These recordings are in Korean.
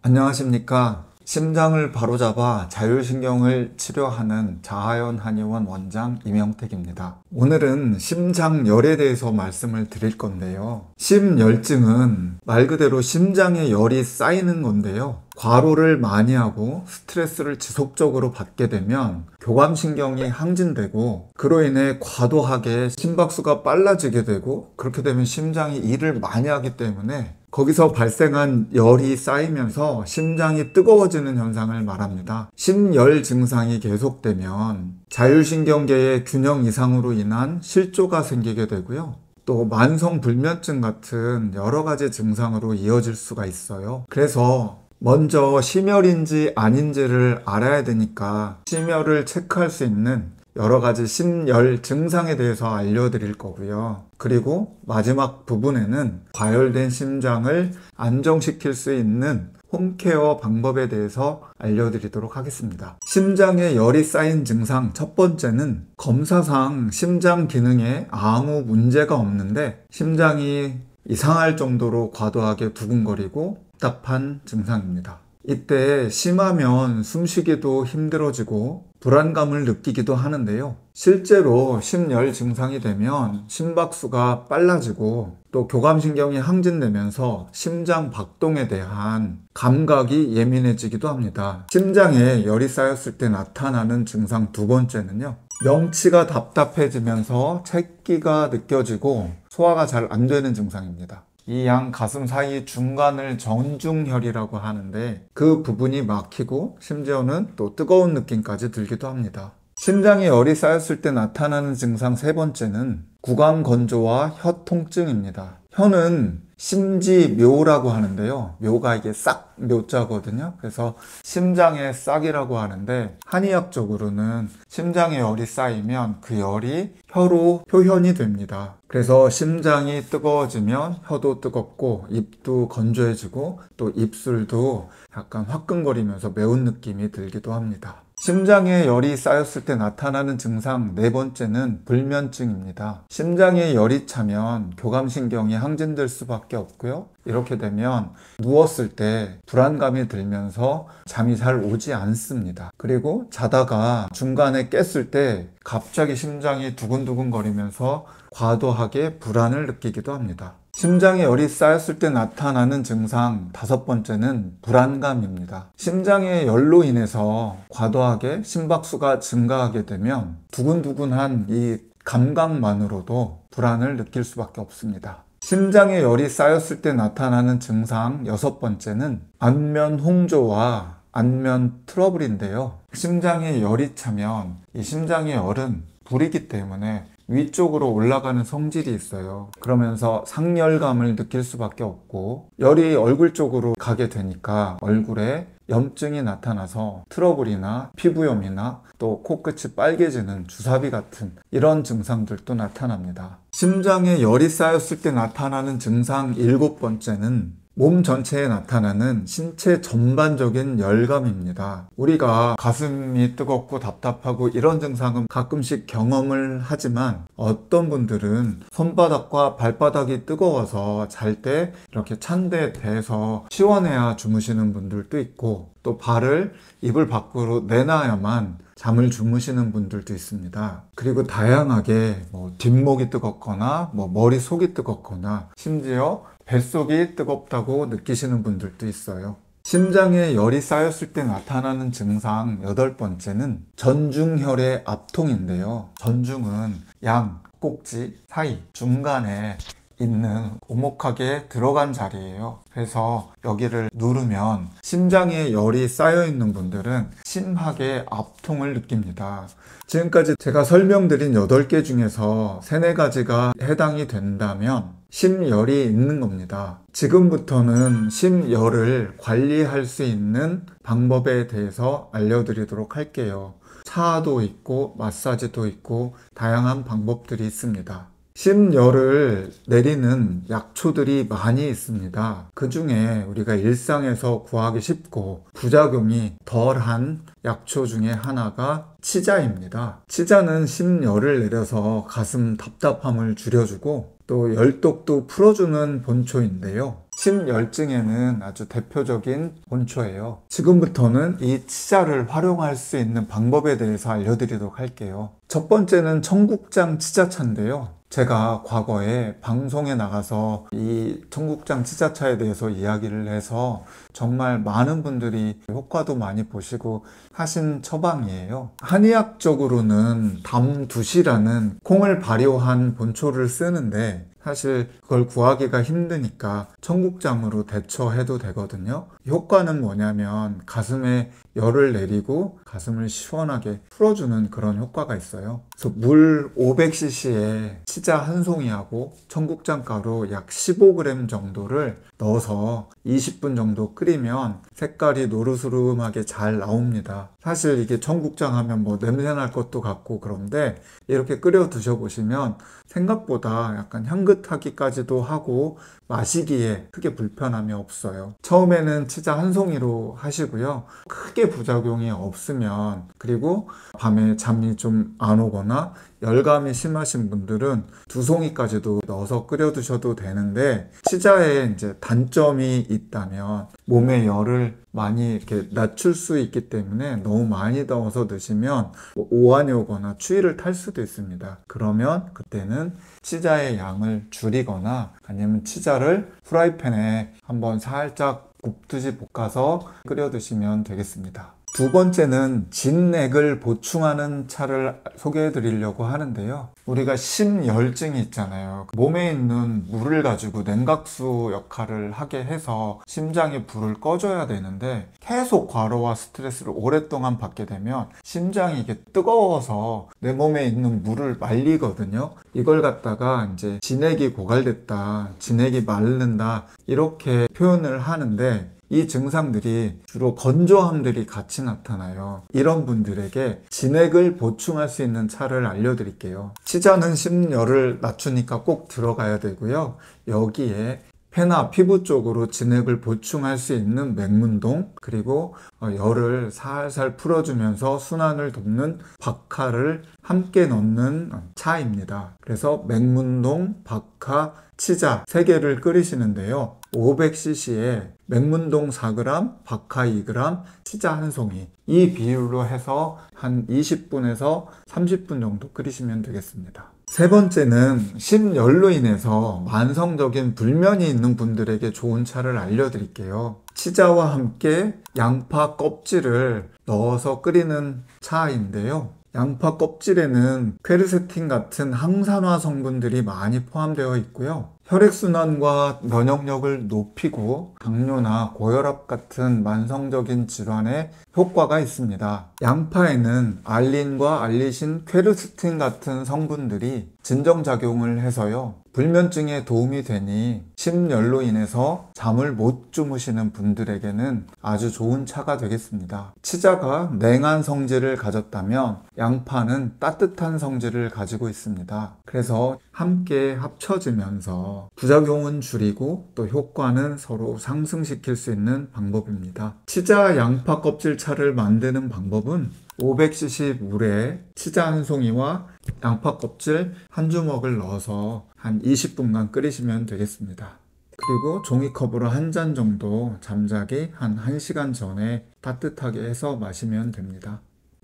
안녕하십니까. 심장을 바로잡아 자율신경을 치료하는 자하연 한의원 원장 이명택입니다. 오늘은 심장열에 대해서 말씀을 드릴 건데요. 심열증은 말 그대로 심장에 열이 쌓이는 건데요. 과로를 많이 하고 스트레스를 지속적으로 받게 되면 교감신경이 항진되고 그로 인해 과도하게 심박수가 빨라지게 되고, 그렇게 되면 심장이 일을 많이 하기 때문에 거기서 발생한 열이 쌓이면서 심장이 뜨거워지는 현상을 말합니다. 심열 증상이 계속되면 자율신경계의 균형 이상으로 인한 실조가 생기게 되고요. 또 만성불면증 같은 여러 가지 증상으로 이어질 수가 있어요. 그래서 먼저 심열인지 아닌지를 알아야 되니까 심열을 체크할 수 있는 여러 가지 심열 증상에 대해서 알려드릴 거고요. 그리고 마지막 부분에는 과열된 심장을 안정시킬 수 있는 홈케어 방법에 대해서 알려드리도록 하겠습니다. 심장에 열이 쌓인 증상 첫 번째는 검사상 심장 기능에 아무 문제가 없는데 심장이 이상할 정도로 과도하게 두근거리고 답답한 증상입니다. 이때 심하면 숨쉬기도 힘들어지고 불안감을 느끼기도 하는데요. 실제로 심열 증상이 되면 심박수가 빨라지고 또 교감신경이 항진되면서 심장 박동에 대한 감각이 예민해지기도 합니다. 심장에 열이 쌓였을 때 나타나는 증상 두 번째는요. 명치가 답답해지면서 채기가 느껴지고 소화가 잘 안 되는 증상입니다. 이 양 가슴 사이 중간을 전중혈이라고 하는데 그 부분이 막히고 심지어는 또 뜨거운 느낌까지 들기도 합니다. 심장에 열이 쌓였을 때 나타나는 증상 세 번째는 구강건조와 혀통증입니다. 혀는 심지묘라고 하는데요. 묘가 이게 싹 묘자거든요. 그래서 심장의 싹이라고 하는데 한의학적으로는 심장에 열이 쌓이면 그 열이 혀로 표현이 됩니다. 그래서 심장이 뜨거워지면 혀도 뜨겁고 입도 건조해지고 또 입술도 약간 화끈거리면서 매운 느낌이 들기도 합니다. 심장에 열이 쌓였을 때 나타나는 증상 네 번째는 불면증입니다. 심장에 열이 차면 교감신경이 항진될 수밖에 없고요. 이렇게 되면 누웠을 때 불안감이 들면서 잠이 잘 오지 않습니다. 그리고 자다가 중간에 깼을 때 갑자기 심장이 두근두근 거리면서 과도하게 불안을 느끼기도 합니다. 심장에 열이 쌓였을 때 나타나는 증상 다섯 번째는 불안감입니다. 심장의 열로 인해서 과도하게 심박수가 증가하게 되면 두근두근한 이 감각만으로도 불안을 느낄 수밖에 없습니다. 심장에 열이 쌓였을 때 나타나는 증상 여섯 번째는 안면 홍조와 안면 트러블인데요. 심장에 열이 차면 이 심장의 열은 불이기 때문에 위쪽으로 올라가는 성질이 있어요. 그러면서 상열감을 느낄 수밖에 없고 열이 얼굴 쪽으로 가게 되니까 얼굴에 염증이 나타나서 트러블이나 피부염이나 또 코끝이 빨개지는 주사비 같은 이런 증상들도 나타납니다. 심장에 열이 쌓였을 때 나타나는 증상 일곱 번째는 몸 전체에 나타나는 신체 전반적인 열감입니다. 우리가 가슴이 뜨겁고 답답하고 이런 증상은 가끔씩 경험을 하지만 어떤 분들은 손바닥과 발바닥이 뜨거워서 잘 때 이렇게 찬데 대서 시원해야 주무시는 분들도 있고 또 발을 이불 밖으로 내놔야만 잠을 주무시는 분들도 있습니다. 그리고 다양하게 뒷목이 뜨겁거나 머리속이 뜨겁거나 심지어 뱃속이 뜨겁다고 느끼시는 분들도 있어요. 심장에 열이 쌓였을 때 나타나는 증상 여덟 번째는 전중혈의 압통인데요. 전중은 양 꼭지 사이 중간에 있는 오목하게 들어간 자리예요. 그래서 여기를 누르면 심장에 열이 쌓여 있는 분들은 심하게 압통을 느낍니다. 지금까지 제가 설명드린 8개 중에서 3, 4가지가 해당이 된다면 심열이 있는 겁니다. 지금부터는 심열을 관리할 수 있는 방법에 대해서 알려드리도록 할게요. 차도 있고 마사지도 있고 다양한 방법들이 있습니다. 심열을 내리는 약초들이 많이 있습니다. 그 중에 우리가 일상에서 구하기 쉽고 부작용이 덜한 약초 중에 하나가 치자입니다. 치자는 심열을 내려서 가슴 답답함을 줄여주고 또 열독도 풀어주는 본초인데요. 심열증에는 아주 대표적인 본초예요. 지금부터는 이 치자를 활용할 수 있는 방법에 대해서 알려드리도록 할게요. 첫 번째는 청국장 치자차인데요. 제가 과거에 방송에 나가서 이 청국장 치자차에 대해서 이야기를 해서 정말 많은 분들이 효과도 많이 보시고 하신 처방이에요. 한의학적으로는 담두시라는 콩을 발효한 본초를 쓰는데 사실 그걸 구하기가 힘드니까 청국장으로 대처해도 되거든요. 효과는 뭐냐면 가슴에 열을 내리고 가슴을 시원하게 풀어주는 그런 효과가 있어요. 그래서 물 500cc에 치자 한 송이하고 청국장 가루 약 15g 정도를 넣어서 20분 정도 끓이면 색깔이 노르스름하게 잘 나옵니다. 사실 이게 청국장 하면 뭐 냄새 날 것도 같고 그런데 이렇게 끓여 드셔보시면 생각보다 약간 향긋하기까지도 하고 마시기에 크게 불편함이 없어요. 처음에는 치자 한 송이로 하시고요. 크게 부작용이 없으면, 그리고 밤에 잠이 좀 안 오거나 열감이 심하신 분들은 2송이까지도 넣어서 끓여 드셔도 되는데, 치자에 이제 단점이 있다면 몸의 열을 많이 이렇게 낮출 수 있기 때문에 너무 많이 넣어서 드시면 오한이 오거나 추위를 탈 수도 있습니다. 그러면 그때는 치자의 양을 줄이거나 아니면 치자를 프라이팬에 한번 살짝 굽듯이 볶아서 끓여 드시면 되겠습니다. 두 번째는 진액을 보충하는 차를 소개해 드리려고 하는데요. 우리가 심열증이 있잖아요. 몸에 있는 물을 가지고 냉각수 역할을 하게 해서 심장의 불을 꺼줘야 되는데 계속 과로와 스트레스를 오랫동안 받게 되면 심장이 이게 뜨거워서 내 몸에 있는 물을 말리거든요. 이걸 갖다가 이제 진액이 고갈됐다, 진액이 마른다 이렇게 표현을 하는데, 이 증상들이 주로 건조함들이 같이 나타나요. 이런 분들에게 진액을 보충할 수 있는 차를 알려드릴게요. 치자는 심열을 낮추니까 꼭 들어가야 되고요. 여기에 폐나 피부 쪽으로 진액을 보충할 수 있는 맹문동, 그리고 열을 살살 풀어주면서 순환을 돕는 박하를 함께 넣는 차입니다. 그래서 맹문동, 박하, 치자 3개를 끓이시는데요. 500cc에 맹문동 4g, 박하 2g, 치자 한 송이, 이 비율로 해서 한 20분에서 30분 정도 끓이시면 되겠습니다. 세 번째는 심열로 인해서 만성적인 불면이 있는 분들에게 좋은 차를 알려드릴게요. 치자와 함께 양파 껍질을 넣어서 끓이는 차인데요. 양파 껍질에는 퀘르세틴 같은 항산화 성분들이 많이 포함되어 있고요. 혈액순환과 면역력을 높이고 당뇨나 고혈압 같은 만성적인 질환에 효과가 있습니다. 양파에는 알린과 알리신, 퀘르세틴 같은 성분들이 진정작용을 해서요. 불면증에 도움이 되니 심열로 인해서 잠을 못 주무시는 분들에게는 아주 좋은 차가 되겠습니다. 치자가 냉한 성질을 가졌다면 양파는 따뜻한 성질을 가지고 있습니다. 그래서 함께 합쳐지면서 부작용은 줄이고 또 효과는 서로 상승시킬 수 있는 방법입니다. 치자 양파 껍질 차를 만드는 방법은 500cc 물에 치자 한 송이와 양파 껍질 한 주먹을 넣어서 한 20분간 끓이시면 되겠습니다. 그리고 종이컵으로 한 잔 정도 잠자기 한 1시간 전에 따뜻하게 해서 마시면 됩니다.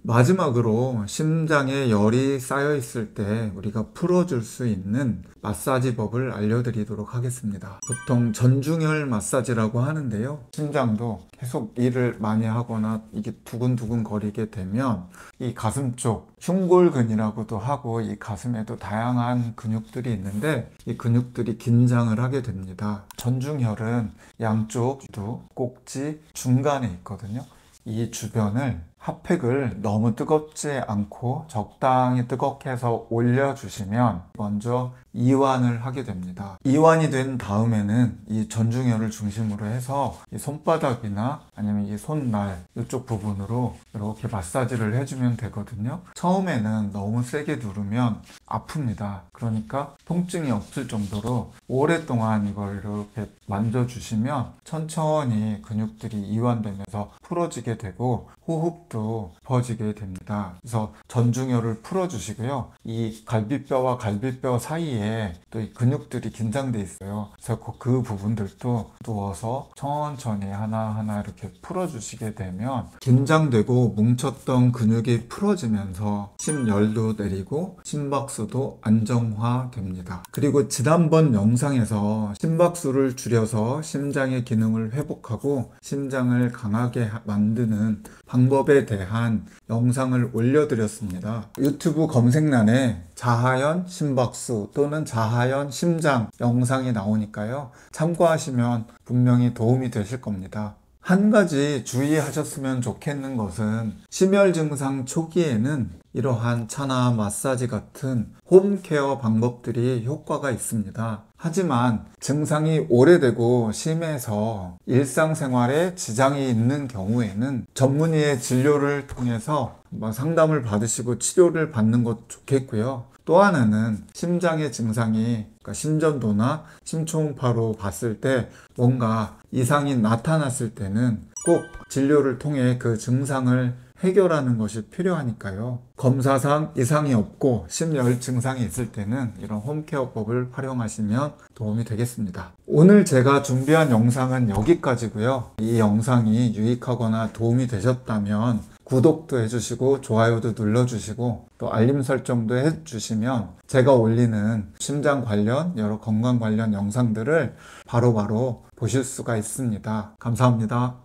마지막으로 심장에 열이 쌓여 있을 때 우리가 풀어줄 수 있는 마사지법을 알려드리도록 하겠습니다. 보통 전중혈 마사지라고 하는데요. 심장도 계속 일을 많이 하거나 이게 두근두근 거리게 되면 이 가슴 쪽 흉골근이라고도 하고, 이 가슴에도 다양한 근육들이 있는데 이 근육들이 긴장을 하게 됩니다. 전중혈은 양쪽 두 꼭지 중간에 있거든요. 이 주변을 핫팩을 너무 뜨겁지 않고 적당히 뜨겁게 해서 올려주시면 먼저 이완을 하게 됩니다. 이완이 된 다음에는 이 전중혈을 중심으로 해서 이 손바닥이나 아니면 이 손날 이쪽 부분으로 이렇게 마사지를 해주면 되거든요. 처음에는 너무 세게 누르면 아픕니다. 그러니까 통증이 없을 정도로 오랫동안 이걸 이렇게 만져주시면 천천히 근육들이 이완되면서 풀어지게 되고 호흡도 깊어지게 됩니다. 그래서 전중혈을 풀어주시고요. 이 갈비뼈와 갈비뼈 사이에 사이에 또 이 근육들이 긴장돼 있어요. 그래서 그 부분들도 누워서 천천히 하나하나 이렇게 풀어주시게 되면 긴장되고 뭉쳤던 근육이 풀어지면서 심열도 내리고 심박수도 안정화됩니다. 그리고 지난번 영상에서 심박수를 줄여서 심장의 기능을 회복하고 심장을 강하게 만드는 방법에 대한 영상을 올려드렸습니다. 유튜브 검색란에 자하연 심박수 또는 자하연 심장 영상이 나오니까요. 참고하시면 분명히 도움이 되실 겁니다. 한 가지 주의하셨으면 좋겠는 것은 심혈 증상 초기에는 이러한 차나 마사지 같은 홈케어 방법들이 효과가 있습니다. 하지만 증상이 오래되고 심해서 일상생활에 지장이 있는 경우에는 전문의의 진료를 통해서 상담을 받으시고 치료를 받는 것 좋겠고요. 또 하나는 심장의 증상이 심전도나 심초음파로 봤을 때 뭔가 이상이 나타났을 때는 꼭 진료를 통해 그 증상을 해결하는 것이 필요하니까요. 검사상 이상이 없고 심열 증상이 있을 때는 이런 홈케어법을 활용하시면 도움이 되겠습니다. 오늘 제가 준비한 영상은 여기까지고요. 이 영상이 유익하거나 도움이 되셨다면 구독도 해주시고 좋아요도 눌러주시고 또 알림 설정도 해주시면 제가 올리는 심장 관련 여러 건강 관련 영상들을 바로바로 보실 수가 있습니다. 감사합니다.